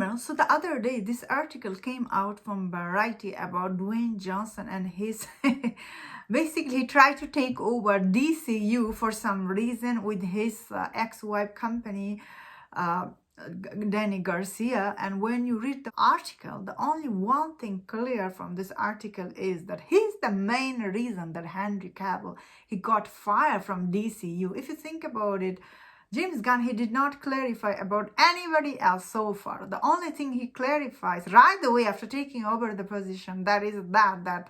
Superman. So the other day, this article came out from Variety about Dwayne Johnson and his basically he tried to take over DCU for some reason with his ex-wife company, Danny Garcia. And when you read the article, the only one thing clear from this article is that he's the main reason that Henry Cavill, he got fired from DCU. If you think about it, James Gunn, he did not clarify about anybody else so far. The only thing he clarifies right away after taking over the position, that is that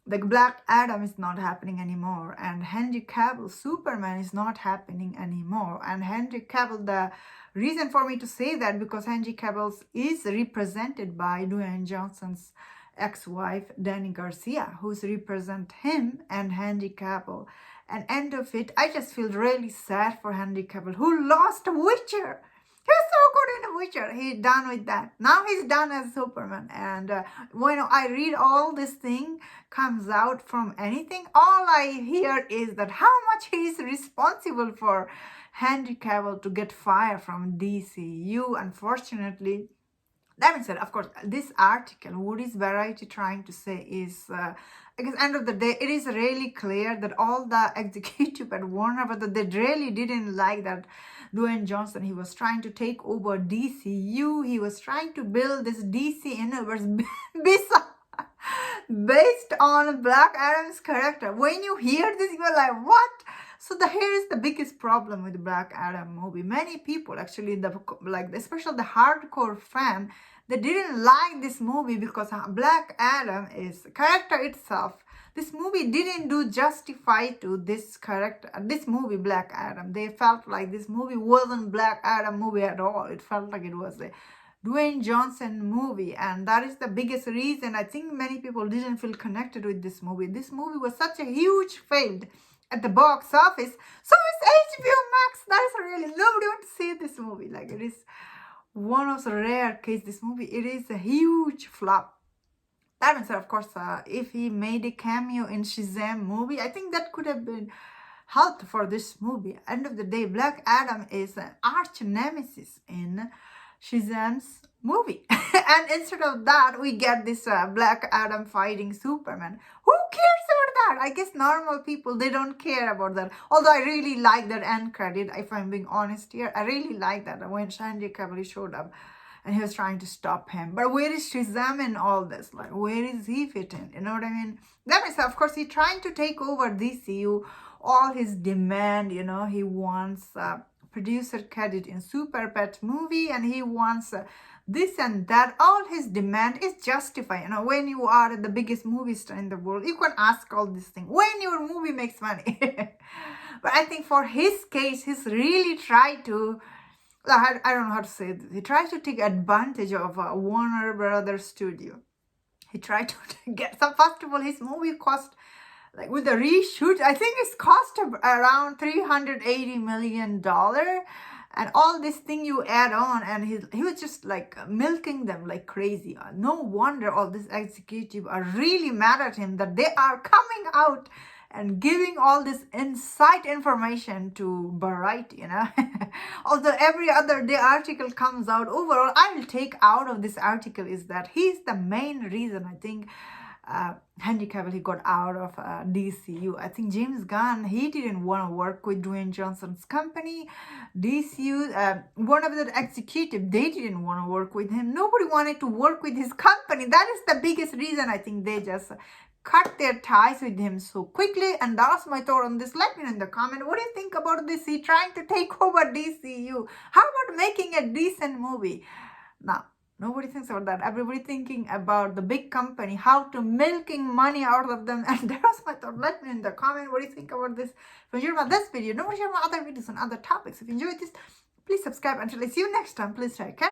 the Black Adam is not happening anymore, and Henry Cavill Superman is not happening anymore. And Henry Cavill, the reason for me to say that, because Henry Cavill is represented by Dwayne Johnson's ex-wife Danny Garcia, who's represent him and Henry Cavill. And end of it, I just feel really sad for Henry Cavill, who lost Witcher. He was so good in The Witcher. He's done with that. Now he's done as Superman. And when I read all this thing comes out from anything, all I hear is that how much he's responsible for Henry Cavill to get fired from DCU. Unfortunately, that being said, of course, this article, what is Variety trying to say is, because end of the day, it is really clear that all the executive at Warner, but they really didn't like that Dwayne Johnson, he was trying to take over DCU. He was trying to build this DC universe based on Black Adam's character. When you hear this, you're like, what? So here is the biggest problem with the Black Adam movie. Many people actually, especially the hardcore fan, they didn't like this movie because Black Adam is character itself. This movie didn't do justify to this character, this movie Black Adam. They felt like this movie wasn't Black Adam movie at all. It felt like it was a Dwayne Johnson movie, and that is the biggest reason I think many people didn't feel connected with this movie. This movie was such a huge failed at the box office. So it's HBO Max. That's really, nobody wants to see this movie. Like, it is one of the rare cases. This movie, it is a huge flop. That means, of course, if he made a cameo in Shazam movie, I think that could have been helped for this movie. End of the day, Black Adam is an arch nemesis in Shazam's movie. And instead of that, we get this Black Adam fighting Superman. Who cares about that? I guess normal people, they don't care about that. Although I really like that end credit, if I'm being honest here. I really like that when Henry Cavill showed up and he was trying to stop him. But where is Shazam in all this? Like, where is he fitting? You know what I mean? That means, of course, he's trying to take over DCU. All his demand, you know, he wants producer credit in Super Pet movie, and he wants this and that. All his demand is justified. You know, when you are the biggest movie star in the world, you can ask all these things when your movie makes money. But I think for his case, he's really tried to, I don't know how to say this. He tried to take advantage of Warner Brothers studio. He tried to get some. First of all, his movie cost, like with the reshoot, I think it's cost around $380 million. And all this thing you add on, and he was just like milking them like crazy. No wonder all these executives are really mad at him that they are coming out and giving all this inside information to Variety, you know. Although every other day article comes out, overall, I will take out of this article is that he's the main reason, I think, Henry Cavill, he got out of DCU. I think James Gunn, he didn't want to work with Dwayne Johnson's company. DCU, one of the executive, they didn't want to work with him. Nobody wanted to work with his company. That is the biggest reason I think they just cut their ties with him so quickly. And that's my thought on this. Let me know in the comment. What do you think about this? He trying to take over DCU. How about making a decent movie? Now, nobody thinks about that. Everybody thinking about the big company, how to milking money out of them. And that was my thought. Let me know in the comment. What do you think about this? If you enjoyed about this video, don't forget my other videos on other topics. If you enjoyed this, please subscribe. Until I see you next time, please take care.